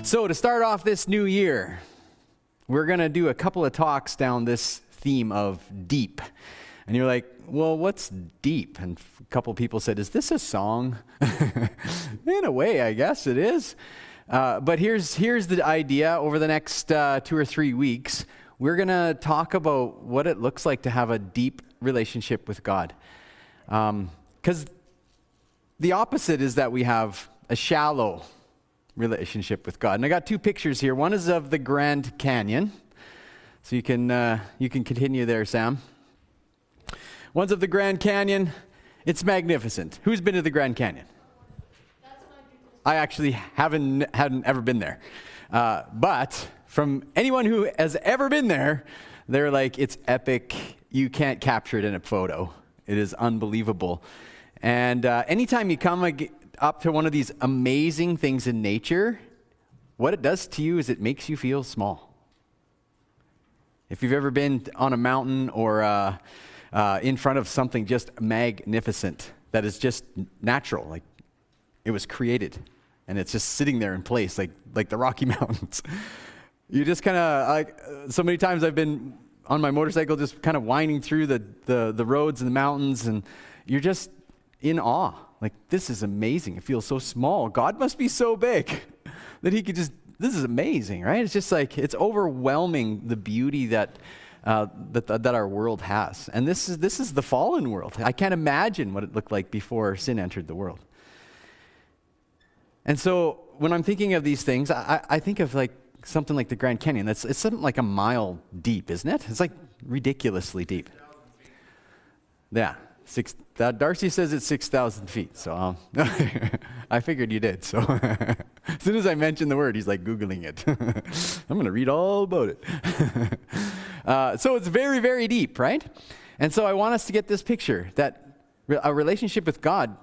So to start off this new year, we're going to do a couple of talks down this theme of deep. And you're like, well, what's deep? And a couple of people said, is this a song? In a way, I guess it is. But here's the idea. Over the next 2 or 3 weeks, we're going to talk about what it looks like to have a deep relationship with God. Because the opposite is that we have a shallow relationship with God. And I got 2 pictures here. One is of the Grand Canyon. So you can continue there, Sam. One's of the Grand Canyon. It's magnificent. Who's been to the Grand Canyon? I actually hadn't ever been there. But from anyone who has ever been there, they're like, it's epic. You can't capture it in a photo. It is unbelievable. And anytime you come up to one of these amazing things in nature, what it does to you is it makes you feel small. If you've ever been on a mountain or in front of something just magnificent that is just natural, like it was created and it's just sitting there in place, like the Rocky Mountains. You just kind of, like, so many times I've been on my motorcycle just kind of winding through the roads and the mountains, and you're just in awe. Like, this is amazing. It feels so small. God must be so big that he could just, this is amazing, right? It's just like, it's overwhelming, the beauty that our world has. And this is the fallen world. I can't imagine what it looked like before sin entered the world. And so when I'm thinking of these things, I think of like something like the Grand Canyon. It's something like a mile deep, isn't it? It's like ridiculously deep. Yeah. Darcy says it's 6,000 feet, so I figured you did. So as soon as I mentioned the word, he's like Googling it. I'm going to read all about it. So it's very, very deep, right? And so I want us to get this picture that a relationship with God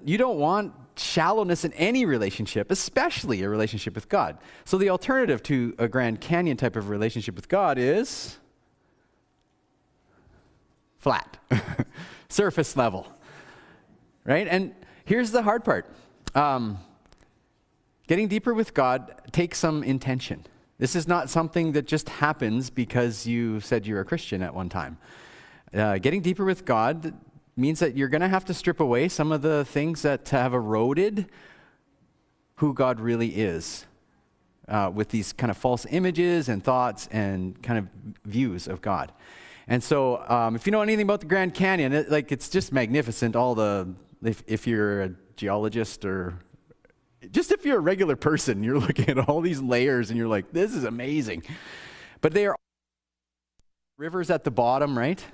you don't want shallowness in any relationship, especially a relationship with God. So the alternative to a Grand Canyon type of relationship with God is flat, surface level, right? And here's the hard part. Getting deeper with God takes some intention. This is not something that just happens because you said you're a Christian at one time. Getting deeper with God means that you're going to have to strip away some of the things that have eroded who God really is, with these kind of false images and thoughts and kind of views of God. And so if you know anything about the Grand Canyon, it's just magnificent. If you're a geologist or just if you're a regular person, you're looking at all these layers and you're like, this is amazing. But they are rivers at the bottom, right?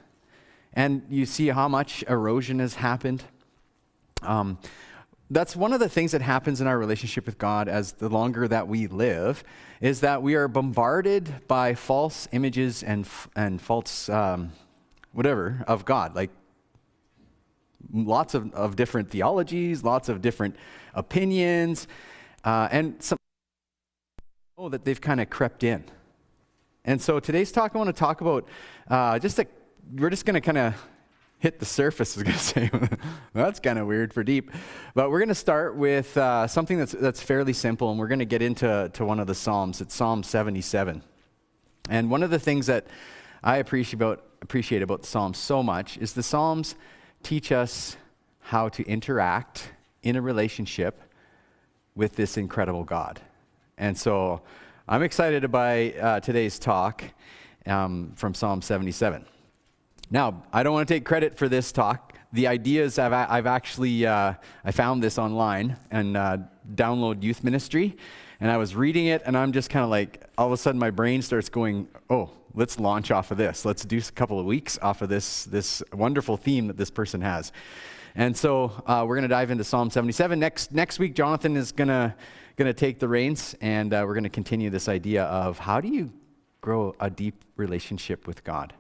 And you see how much erosion has happened. That's one of the things that happens in our relationship with God as the longer that we live, is that we are bombarded by false images and false whatever of God, like lots of different theologies, lots of different opinions, and some that they've kind of crept in. And so today's talk, I want to talk about we're just going to kind of hit the surface, I was going to say. That's kind of weird for deep. But we're going to start with something that's fairly simple, and we're going to get into one of the Psalms. It's Psalm 77. And one of the things that I appreciate about the Psalms so much is the Psalms teach us how to interact in a relationship with this incredible God. And so I'm excited by today's talk from Psalm 77. Now, I don't want to take credit for this talk. The ideas I've actually, I found this online and Download Youth Ministry, and I was reading it, and I'm just kind of like, all of a sudden my brain starts going, oh, let's launch off of this. Let's do a couple of weeks off of this wonderful theme that this person has. And so we're going to dive into Psalm 77. Next week, Jonathan is going to take the reins, and we're going to continue this idea of how do you grow a deep relationship with God.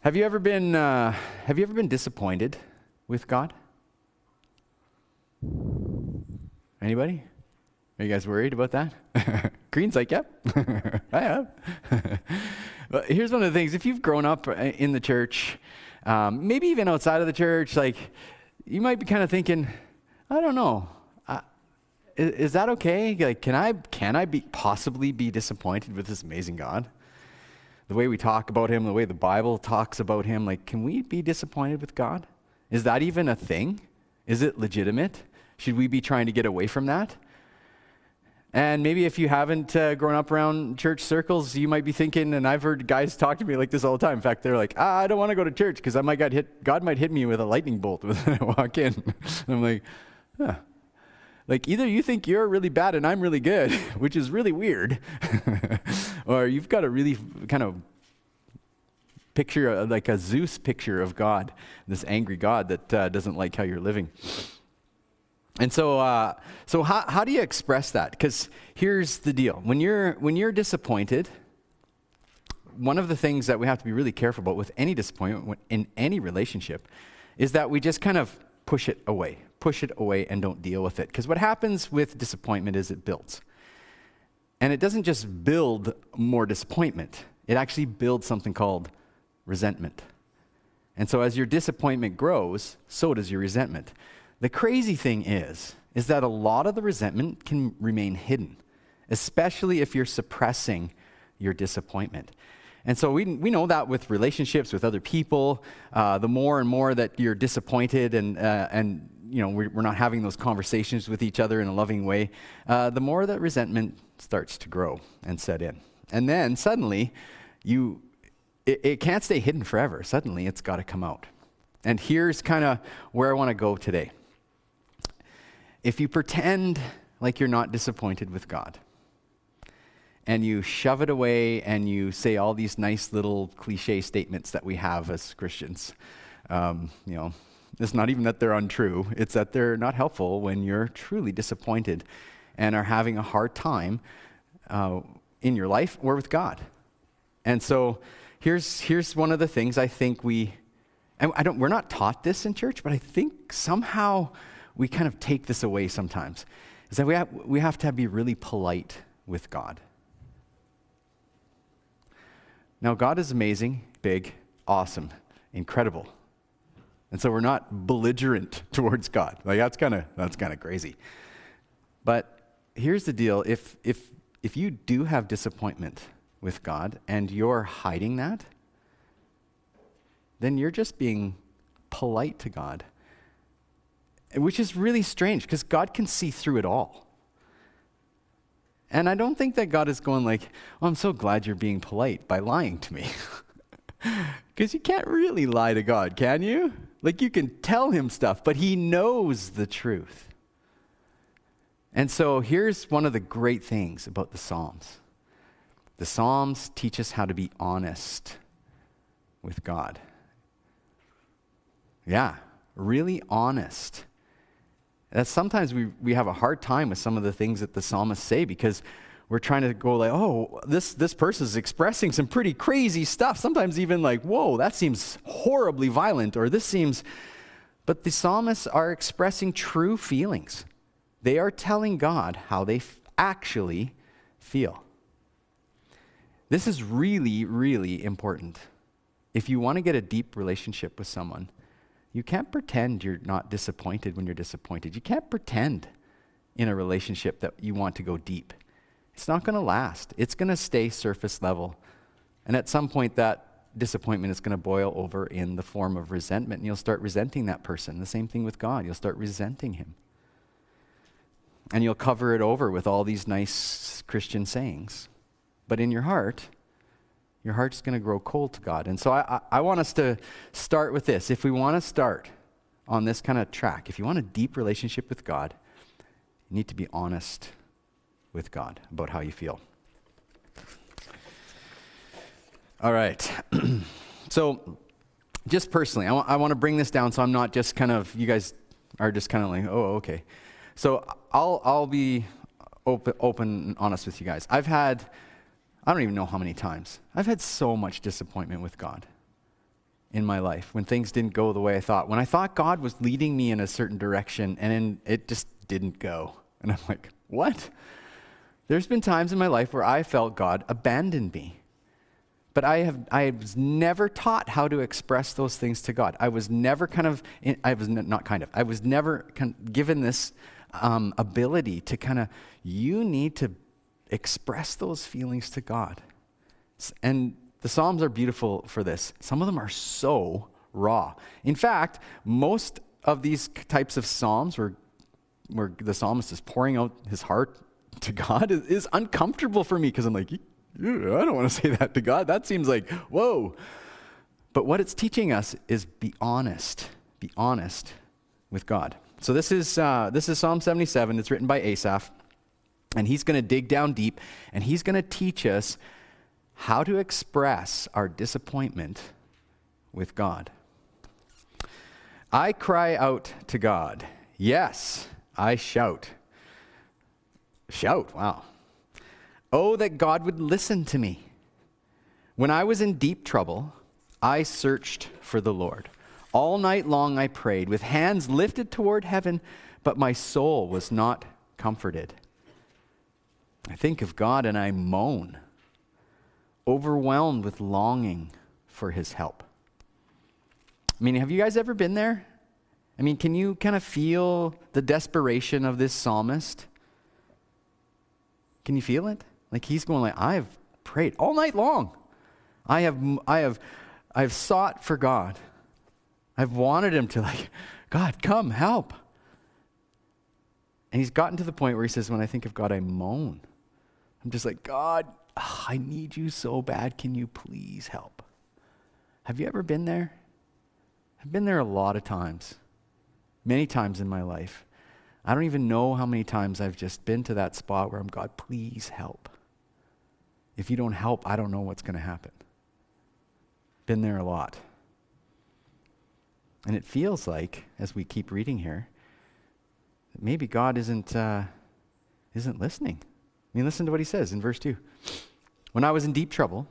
Have you ever been disappointed with God? Anybody? Are you guys worried about that? Green's like, yep, I have. But here's one of the things. If you've grown up in the church, maybe even outside of the church, like you might be kind of thinking, I don't know, is that okay? Like, can I possibly be disappointed with this amazing God? The way we talk about him, the way the Bible talks about him, like, can we be disappointed with God? Is that even a thing? Is it legitimate? Should we be trying to get away from that? And maybe if you haven't grown up around church circles, you might be thinking, and I've heard guys talk to me like this all the time. In fact, they're like, I don't want to go to church because God might hit me with a lightning bolt when I walk in. And I'm like, huh. Like, either you think you're really bad and I'm really good, which is really weird, or you've got a really kind of picture, like a Zeus picture of God, this angry God that doesn't like how you're living. And so how do you express that? Because here's the deal. When you're disappointed, one of the things that we have to be really careful about with any disappointment in any relationship is that we just kind of push it away and don't deal with it. Because what happens with disappointment is it builds. And it doesn't just build more disappointment. It actually builds something called resentment. And so as your disappointment grows, so does your resentment. The crazy thing is that a lot of the resentment can remain hidden, especially if you're suppressing your disappointment. And so we know that with relationships with other people, the more and more that you're disappointed and you know we're not having those conversations with each other in a loving way, the more that resentment starts to grow and set in. And then suddenly it can't stay hidden forever. Suddenly it's got to come out. And here's kind of where I want to go today. If you pretend like you're not disappointed with God, and you shove it away and you say all these nice little cliche statements that we have as Christians, it's not even that they're untrue, it's that they're not helpful when you're truly disappointed and are having a hard time in your life or with God. And so here's one of the things I think we're not taught this in church, but I think somehow we kind of take this away sometimes, is that we have to be really polite with God. Now, God is amazing, big, awesome, incredible. And so we're not belligerent towards God. Like that's kind of crazy. But here's the deal. If you do have disappointment with God and you're hiding that, then you're just being polite to God. Which is really strange because God can see through it all. And I don't think that God is going like, oh, I'm so glad you're being polite by lying to me. Because you can't really lie to God, can you? Like you can tell him stuff, but he knows the truth. And so here's one of the great things about the Psalms. The Psalms teach us how to be honest with God. Yeah, really honest. That sometimes we have a hard time with some of the things that the psalmists say because we're trying to go like, oh, this person is expressing some pretty crazy stuff. Sometimes even like, whoa, that seems horribly violent, or this seems... But the psalmists are expressing true feelings. They are telling God how they actually feel. This is really, really important. If you want to get a deep relationship with someone, you can't pretend you're not disappointed when you're disappointed. You can't pretend in a relationship that you want to go deep. It's not going to last. It's going to stay surface level. And at some point, that disappointment is going to boil over in the form of resentment, and you'll start resenting that person. The same thing with God. You'll start resenting him. And you'll cover it over with all these nice Christian sayings. But in your heart's going to grow cold to God. And so I want us to start with this. If we want to start on this kind of track, if you want a deep relationship with God, you need to be honest with God about how you feel. All right. So just personally, I want to bring this down so I'm not just kind of, you guys are just kind of like, oh, okay. So I'll be open and honest with you guys. I don't even know how many times. I've had so much disappointment with God in my life when things didn't go the way I thought. When I thought God was leading me in a certain direction and then it just didn't go. And I'm like, what? There's been times in my life where I felt God abandoned me. But I was never taught how to express those things to God. I was never given this ability to you need to express those feelings to God. And the Psalms are beautiful for this. Some of them are so raw. In fact, most of these types of Psalms where the psalmist is pouring out his heart to God is uncomfortable for me because I'm like, I don't want to say that to God. That seems like, whoa. But what it's teaching us is be honest with God. So this is Psalm 77. It's written by Asaph, and he's going to dig down deep, and he's going to teach us how to express our disappointment with God. I cry out to God. Yes, I shout. Shout, wow. Oh, that God would listen to me. When I was in deep trouble, I searched for the Lord. All night long I prayed, with hands lifted toward heaven, but my soul was not comforted. I think of God and I moan, overwhelmed with longing for his help. I mean, have you guys ever been there? I mean, can you kind of feel the desperation of this psalmist? Can you feel it? Like he's going like, I've prayed all night long. I have sought for God. I've wanted him to God, come, help. And he's gotten to the point where he says, when I think of God, I moan. I'm just like, God, I need you so bad. Can you please help? Have you ever been there? I've been there a lot of times. Many times in my life. I don't even know how many times I've just been to that spot where I'm, God, please help. If you don't help, I don't know what's going to happen. Been there a lot. And it feels like, as we keep reading here, that maybe God isn't listening. I mean, listen to what he says in verse 2. When I was in deep trouble,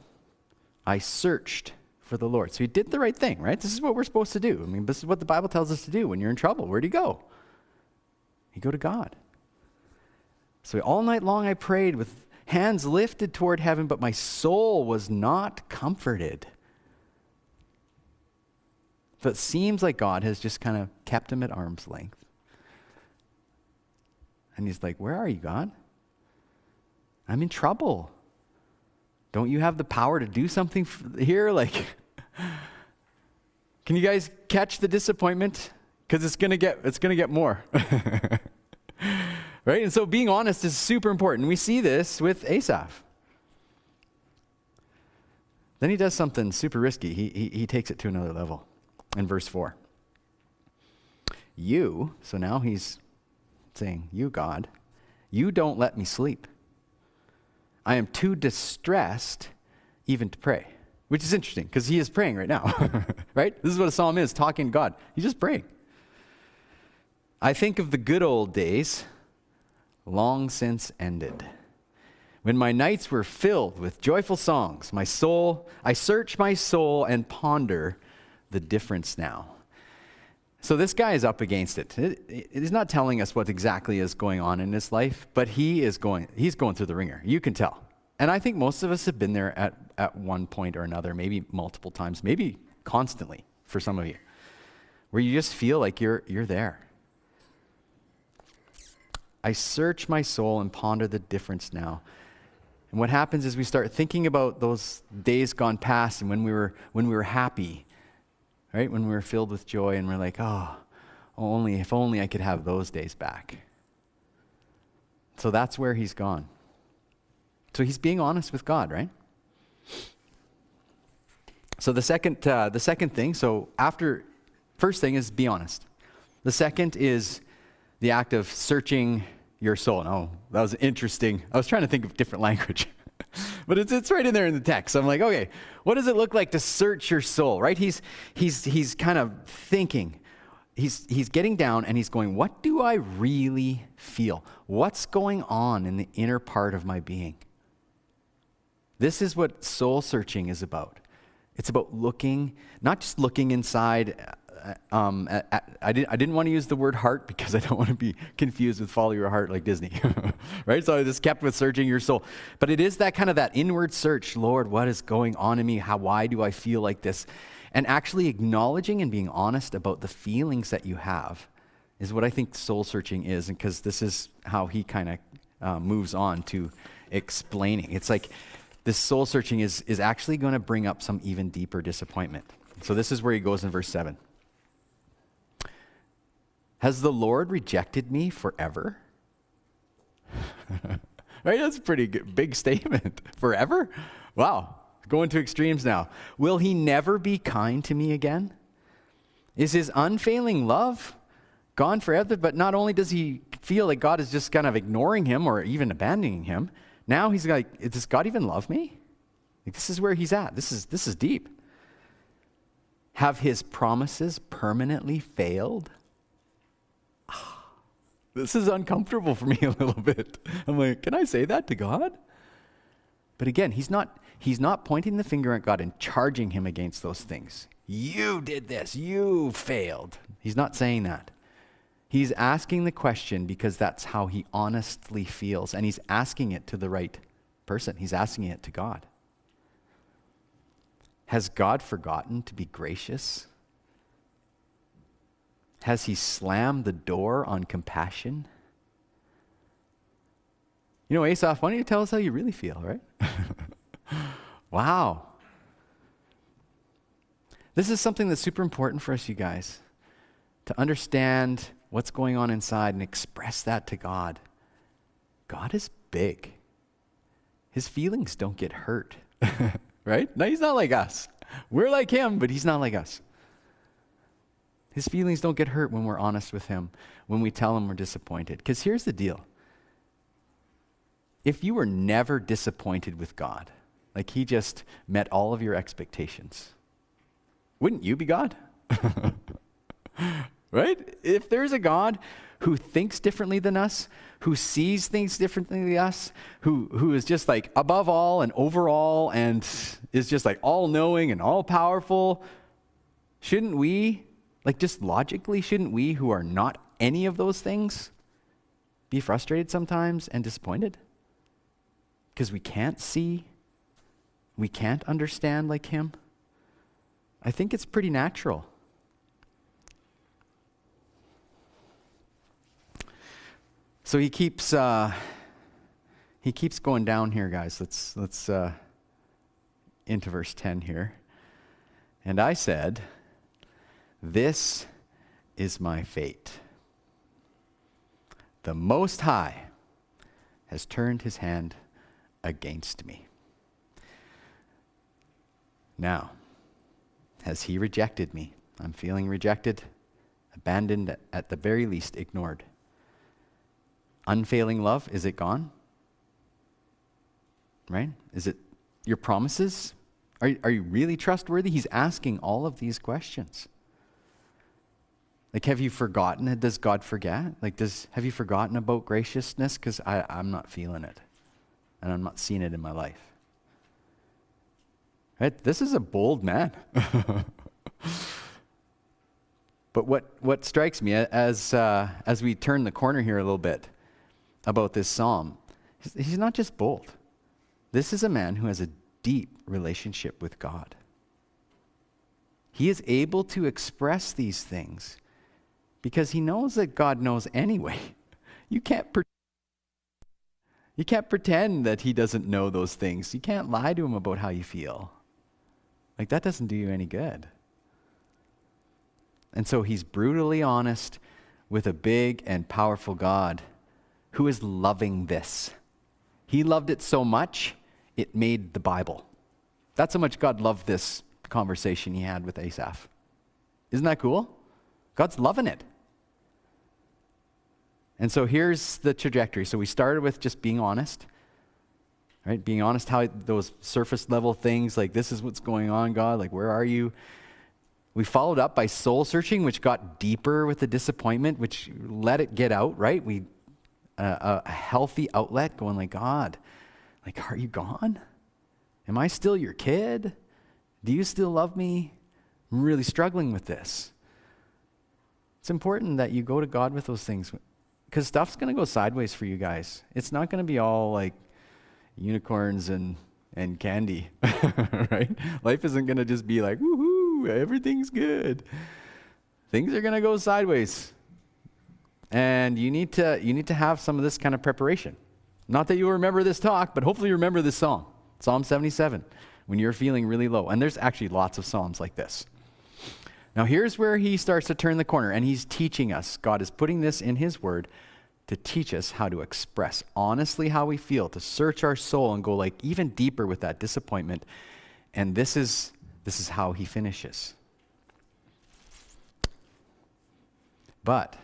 I searched for the Lord. So he did the right thing, right? This is what we're supposed to do. I mean, this is what the Bible tells us to do when you're in trouble. Where do you go? You go to God. So all night long I prayed with hands lifted toward heaven, but my soul was not comforted. So it seems like God has just kind of kept him at arm's length. And he's like, where are you, God? I'm in trouble. Don't you have the power to do something here? Can you guys catch the disappointment? Because it's gonna get more. Right? And so being honest is super important. We see this with Asaph. Then he does something super risky. He takes it to another level in verse 4. So now he's saying, you, God, you don't let me sleep. I am too distressed even to pray. Which is interesting, because he is praying right now. Right? This is what a psalm is, talking to God. He's just praying. I think of the good old days, long since ended, when my nights were filled with joyful songs. I search my soul and ponder the difference now. So this guy is up against it. It is not telling us what exactly is going on in his life, but he's going through the ringer. You can tell. And I think most of us have been there at one point or another, maybe multiple times, maybe constantly for some of you, where you just feel like you're there. I search my soul and ponder the difference now. And what happens is we start thinking about those days gone past and when we were happy, right? When we were filled with joy, and we're like, if only I could have those days back. So that's where he's gone. So he's being honest with God, right? So the second thing, first thing is be honest. The second is the act of searching your soul. Oh, that was interesting. I was trying to think of different language. But it's right in there in the text. I'm like, okay, what does it look like to search your soul, right? He's kind of thinking. He's getting down and he's going, what do I really feel? What's going on in the inner part of my being? This is what soul searching is about. It's about looking, not just looking inside I didn't want to use the word heart because I don't want to be confused with follow your heart like Disney, right? So I just kept with searching your soul. But it is that kind of that inward search. Lord, what is going on in me? Why do I feel like this? And actually acknowledging and being honest about the feelings that you have is what I think soul searching is. And because this is how he kind of moves on to explaining. It's like this soul searching is actually going to bring up some even deeper disappointment. So this is where he goes in verse 7. Has the Lord rejected me forever? Right? That's a pretty good, big statement. Forever? Wow. Going to extremes now. Will he never be kind to me again? Is his unfailing love gone forever? But not only does he feel like God is just kind of ignoring him or even abandoning him, now he's like, does God even love me? Like, this is where he's at. This is deep. Have his promises permanently failed? This is uncomfortable for me a little bit. I'm like, can I say that to God? But again, he's not pointing the finger at God and charging him against those things. You did this. You failed. He's not saying that. He's asking the question because that's how he honestly feels, and he's asking it to the right person. He's asking it to God. Has God forgotten to be gracious? Has he slammed the door on compassion? You know, Asaph, why don't you tell us how you really feel, right? Wow. This is something that's super important for us, you guys, to understand what's going on inside and express that to God. God is big. His feelings don't get hurt, right? No, he's not like us. We're like him, but he's not like us. His feelings don't get hurt when we're honest with him, when we tell him we're disappointed. Because here's the deal. If you were never disappointed with God, like he just met all of your expectations, wouldn't you be God? Right? If there's a God who thinks differently than us, who sees things differently than us, who is just like above all and over all and is just like all-knowing and all-powerful, shouldn't we, like just logically, shouldn't we who are not any of those things be frustrated sometimes and disappointed? Because we can't see, we can't understand like him. I think it's pretty natural. So he keeps going down here, guys. Let's into verse 10 here. And I said, this is my fate. The Most High has turned his hand against me. Now, has he rejected me? I'm feeling rejected, abandoned, at the very least ignored. Unfailing love, is it gone? Right? Is it your promises? Are you really trustworthy? He's asking all of these questions. Like, have you forgotten? Does God forget? Like, have you forgotten about graciousness? Because I'm not feeling it. And I'm not seeing it in my life. Right? This is a bold man. But what strikes me as we turn the corner here a little bit about this psalm, he's not just bold. This is a man who has a deep relationship with God. He is able to express these things because he knows that God knows anyway. You can't pretend that he doesn't know those things. You can't lie to him about how you feel. Like, that doesn't do you any good. And so he's brutally honest with a big and powerful God who is loving this. He loved it so much, it made the Bible. That's how much God loved this conversation he had with Asaph. Isn't that cool? God's loving it. And so here's the trajectory. So we started with just being honest, right? Being honest how those surface level things, like, this is what's going on, God, like, where are you? We followed up by soul searching, which got deeper with the disappointment, which let it get out, right? A healthy outlet going like, God, like, are you gone? Am I still your kid? Do you still love me? I'm really struggling with this. It's important that you go to God with those things because stuff's going to go sideways for you guys. It's not going to be all like unicorns and candy, right? Life isn't going to just be like, woohoo, everything's good. Things are going to go sideways. And you need to have some of this kind of preparation. Not that you'll remember this talk, but hopefully you remember this song, Psalm 77, when you're feeling really low. And there's actually lots of psalms like this. Now here's where he starts to turn the corner, and he's teaching us. God is putting this in his word to teach us how to express honestly how we feel, to search our soul and go like even deeper with that disappointment. And this is how he finishes. But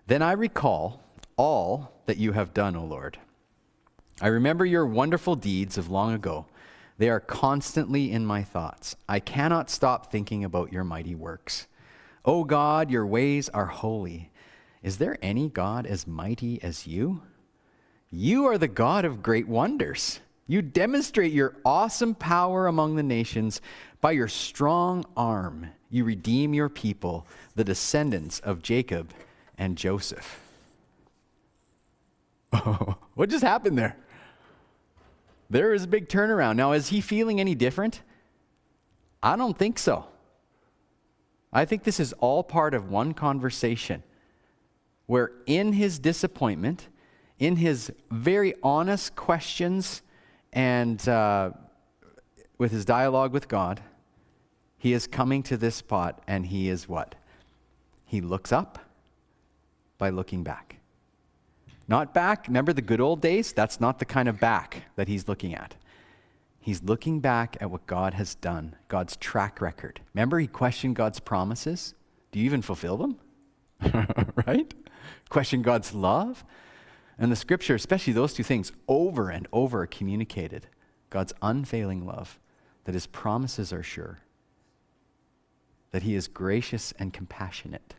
then I recall all that you have done, O Lord. I remember your wonderful deeds of long ago. They are constantly in my thoughts. I cannot stop thinking about your mighty works. O God, your ways are holy. Is there any God as mighty as you? You are the God of great wonders. You demonstrate your awesome power among the nations. By your strong arm, you redeem your people, the descendants of Jacob and Joseph. Oh, what just happened there? There is a big turnaround. Now, is he feeling any different? I don't think so. I think this is all part of one conversation where in his disappointment, in his very honest questions and with his dialogue with God, he is coming to this spot and he is what? He looks up by looking back. Not back, remember the good old days? That's not the kind of back that he's looking at. He's looking back at what God has done, God's track record. Remember he questioned God's promises? Do you even fulfill them? Right? Question God's love. And the scripture, especially those two things, over and over communicated God's unfailing love, that his promises are sure, that he is gracious and compassionate,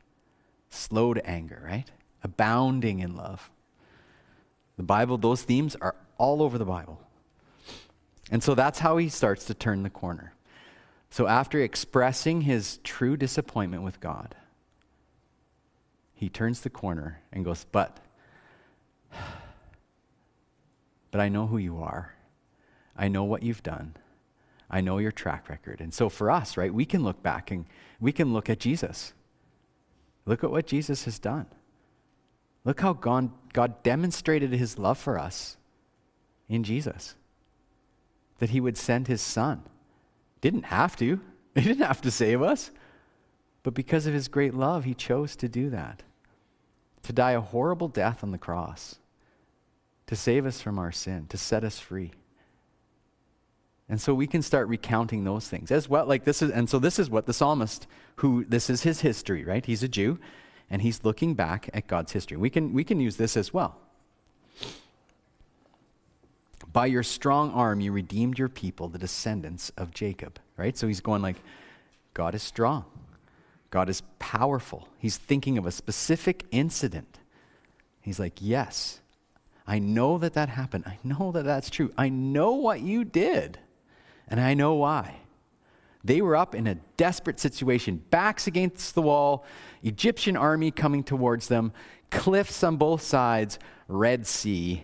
slow to anger, right? Abounding in love. The Bible, those themes are all over the Bible. And so that's how he starts to turn the corner. So after expressing his true disappointment with God, he turns the corner and goes, but I know who you are. I know what you've done. I know your track record. And so for us, right, we can look back and we can look at Jesus. Look at what Jesus has done. Look how God demonstrated his love for us in Jesus. That he would send his son. Didn't have to. He didn't have to save us. But because of his great love, he chose to do that. To die a horrible death on the cross. To save us from our sin. To set us free. And so we can start recounting those things as well. Like this is what the psalmist, this is his history, right? He's a Jew. And he's looking back at God's history. We can use this as well. By your strong arm, you redeemed your people, the descendants of Jacob. Right? So he's going like, God is strong. God is powerful. He's thinking of a specific incident. He's like, yes, I know that happened. I know that that's true. I know what you did. And I know why. They were up in a desperate situation, backs against the wall, Egyptian army coming towards them, cliffs on both sides, Red Sea,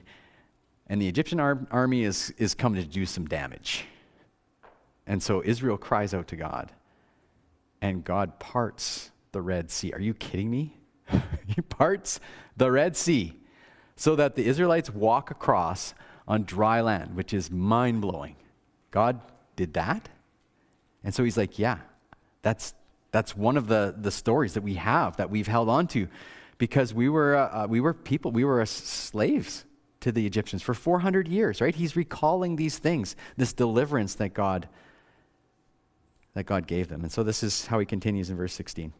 and the Egyptian army is coming to do some damage. And so Israel cries out to God, and God parts the Red Sea. Are you kidding me? He parts the Red Sea so that the Israelites walk across on dry land, which is mind-blowing. God did that? And so he's like, yeah, that's one of the stories that we have, that we've held on to, because we were slaves to the Egyptians for 400 years, right? He's recalling these things, this deliverance that God gave them. And so this is how he continues in verse 16.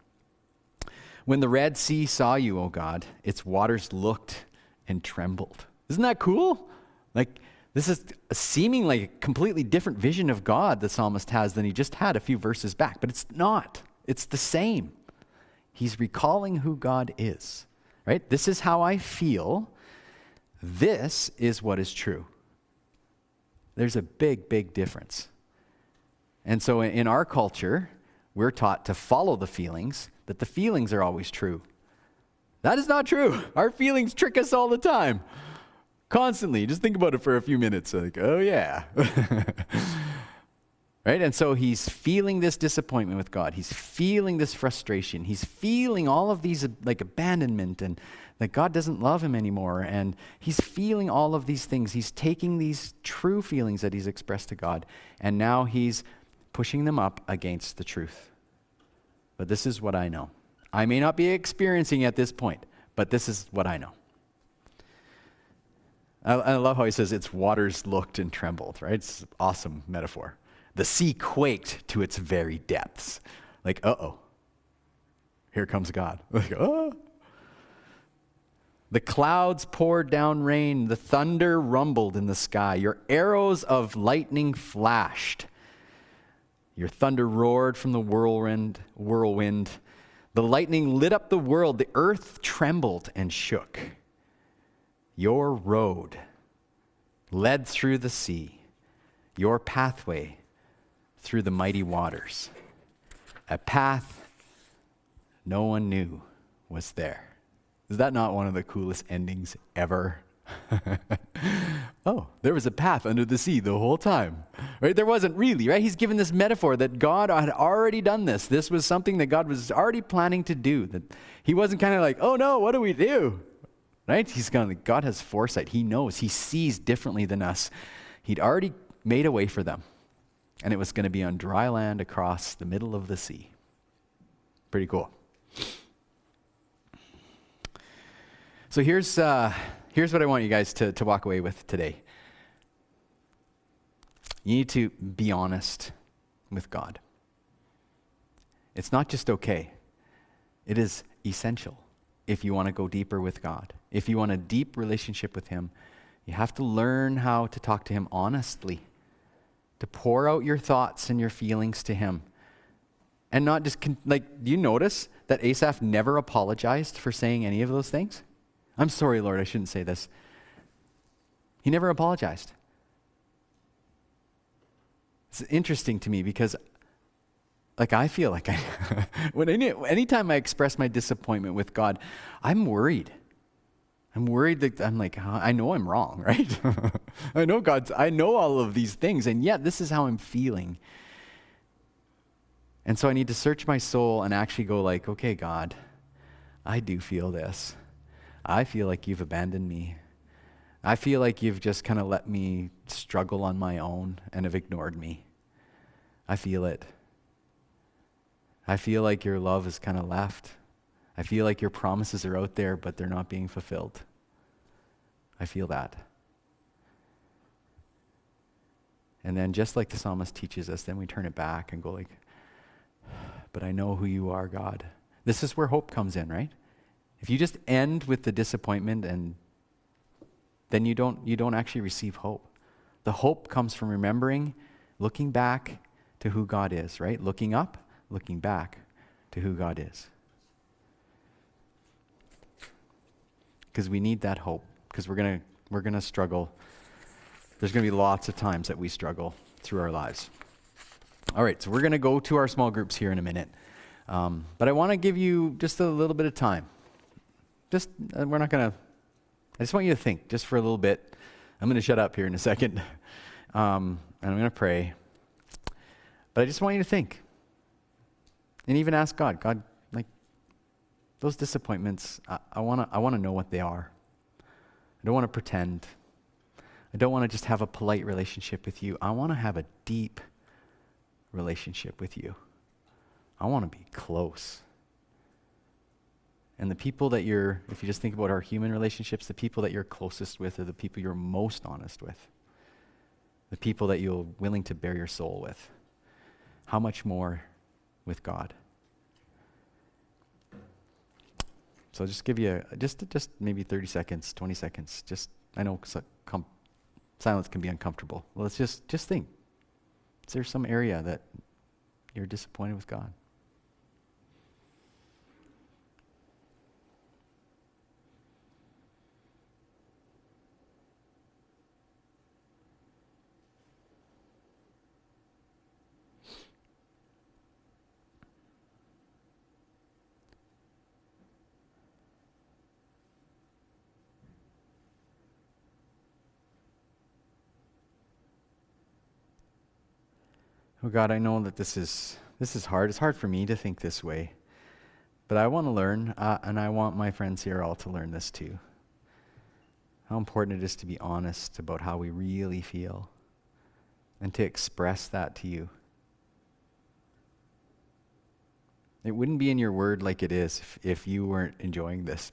When the Red Sea saw you, O God, its waters looked and trembled. Isn't that cool? Like, this is seeming like a completely different vision of God the psalmist has than he just had a few verses back, but it's not. It's the same. He's recalling who God is, right? This is how I feel. This is what is true. There's a big, big difference. And so in our culture, we're taught to follow the feelings, that the feelings are always true. That is not true. Our feelings trick us all the time. Constantly. Just think about it for a few minutes. Like, oh yeah. Right? And so he's feeling this disappointment with God. He's feeling this frustration. He's feeling all of these like abandonment and that God doesn't love him anymore. And he's feeling all of these things. He's taking these true feelings that he's expressed to God, and now he's pushing them up against the truth. But this is what I know. I may not be experiencing at this point, but this is what I know. I love how he says its waters looked and trembled, right? It's an awesome metaphor. The sea quaked to its very depths. Like, uh-oh, here comes God. Like, oh. The clouds poured down rain. The thunder rumbled in the sky. Your arrows of lightning flashed. Your thunder roared from the whirlwind. The lightning lit up the world. The earth trembled and shook. Your road led through the sea. Your pathway through the mighty waters. A path no one knew was there. Is that not one of the coolest endings ever? Oh, there was a path under the sea the whole time. Right? There wasn't really, right? He's given this metaphor that God had already done this. This was something that God was already planning to do. That he wasn't kind of like, oh no, what do we do? Right? God has foresight. He knows. He sees differently than us. He'd already made a way for them. And it was going to be on dry land across the middle of the sea. Pretty cool. So here's what I want you guys to walk away with today. You need to be honest with God. It's not just okay. It is essential if you want to go deeper with God. If you want a deep relationship with him, you have to learn how to talk to him honestly, to pour out your thoughts and your feelings to him. And not just, do you notice that Asaph never apologized for saying any of those things? I'm sorry, Lord, I shouldn't say this. He never apologized. It's interesting to me because, I feel like anytime I express my disappointment with God, I'm worried. I'm worried that I know I'm wrong, right? I know all of these things, and yet this is how I'm feeling. And so I need to search my soul and actually go okay, God, I do feel this. I feel like you've abandoned me. I feel like you've just kind of let me struggle on my own and have ignored me. I feel it. I feel like your love is kind of left. I feel like your promises are out there, but they're not being fulfilled. I feel that. And then just like the psalmist teaches us, then we turn it back and go but I know who you are, God. This is where hope comes in, right? If you just end with the disappointment, and then you don't actually receive hope. The hope comes from remembering, looking back to who God is, right? Looking up, looking back to who God is. Because we need that hope. Because we're gonna struggle. There's gonna be lots of times that we struggle through our lives. All right, so we're gonna go to our small groups here in a minute. But I want to give you just a little bit of time. I just want you to think just for a little bit. I'm going to shut up here in a second. And I'm going to pray. But I just want you to think. And even ask God, those disappointments, I want to know what they are. I don't want to pretend. I don't want to just have a polite relationship with you. I want to have a deep relationship with you. I want to be close. And the people that if you just think about our human relationships, the people that you're closest with are the people you're most honest with. The people that you're willing to bare your soul with. How much more with God? So I'll just give you just maybe 30 seconds, 20 seconds. I know silence can be uncomfortable. Well, let's just think. Is there some area that you're disappointed with God? Oh God, I know that this is hard. It's hard for me to think this way. But I want to learn, and I want my friends here all to learn this too. How important it is to be honest about how we really feel and to express that to you. It wouldn't be in your word like it is if you weren't enjoying this.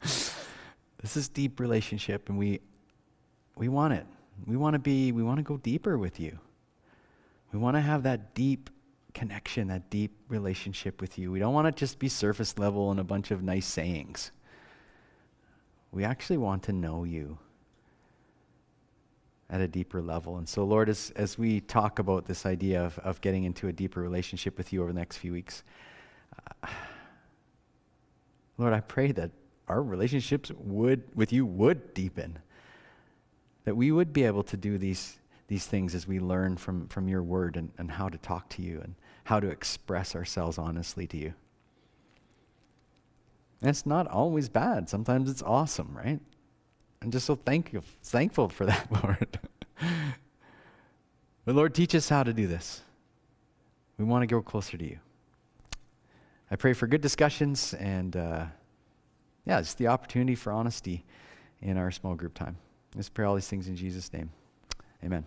This is deep relationship, and we want it. We want to go deeper with you. We want to have that deep connection, that deep relationship with you. We don't want to just be surface level and a bunch of nice sayings. We actually want to know you at a deeper level. And so, Lord, as we talk about this idea of getting into a deeper relationship with you over the next few weeks, Lord, I pray that our relationships with you would deepen, that we would be able to do these things as we learn from your word and how to talk to you and how to express ourselves honestly to you. And it's not always bad. Sometimes it's awesome, right? I'm just so thankful for that, Lord. But Lord, teach us how to do this. We want to go closer to you. I pray for good discussions and just the opportunity for honesty in our small group time. Let's pray all these things in Jesus' name. Amen.